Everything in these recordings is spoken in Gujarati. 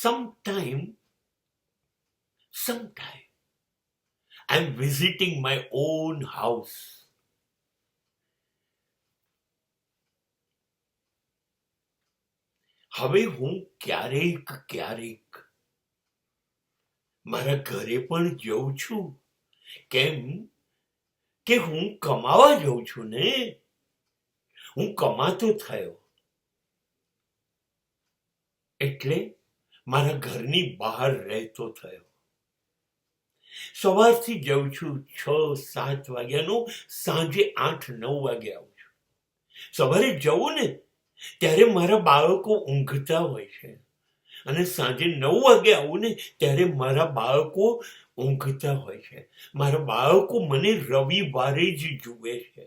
sometime I'm visiting my own house. હવે હું ક્યારેક મારા ઘરે પણ જઉં છું. કેમ કે હું કમાવા જઉં છું ને, હું કમાતો થયો, એટલે મારા ઘરની બહાર રહેતો થયો. સવારથી જઉં છું 6-7 વાગ્યાનું, સાંજે 8-9 વાગે આવું છું. સવારે જવું ને ત્યારે મારા બાળકો ઊંઘતા હોય છે, અને સાંજે 9 વાગે આવું ને ત્યારે મારા બાળકો ઊંઘતા હોય છે. મારા બાળકો મને રવિવારે જ જુએ છે,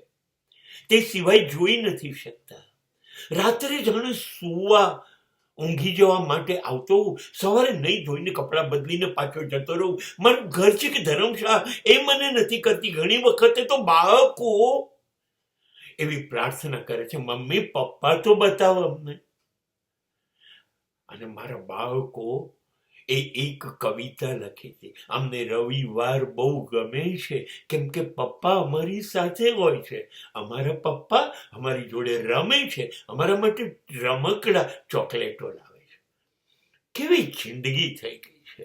તે સિવાય જોઈ નથી શકતા. રાત્રે જાણે સુવા ઊંઘી જવા માટે આવતો, સવારે નહીં ધોઈને કપડાં બદલીને પાછો જતો રહું. મારું ઘર છે કે ધર્મશાળા એ મને નથી કરતી. ઘણી વખતે તો બાળકો એવી પ્રાર્થના કરે છે, મમ્મી પપ્પા તો બતાવો અમને. અને મારા બાળકો એક કવિતા લખી છે, અમને રવિવાર બહુ ગમે છે કેમ કે પપ્પા અમારી સાથે હોય છે, અમારા પપ્પા અમારી જોડે રમે છે, અમારા માટે રમકડા ચોકલેટો લાવે છે. કેવી જિંદગી થઈ ગઈ છે,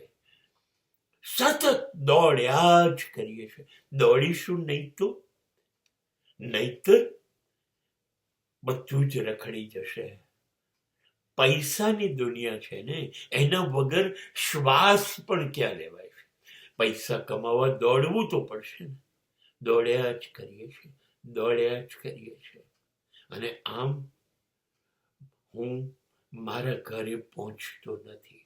સતત દોડ્યા જ કરીએ છીએ. દોડીશું નહીતર બધું જ રખડી જશે. પૈસાની દુનિયા છે ને, એના વગર શ્વાસ પણ ક્યાં લેવાય છે. પૈસા કમાવા દોડવું તો પડશે ને. દોડ્યા જ કરીએ છીએ. અને આમ હું મારા ઘરે પહોંચતો નથી.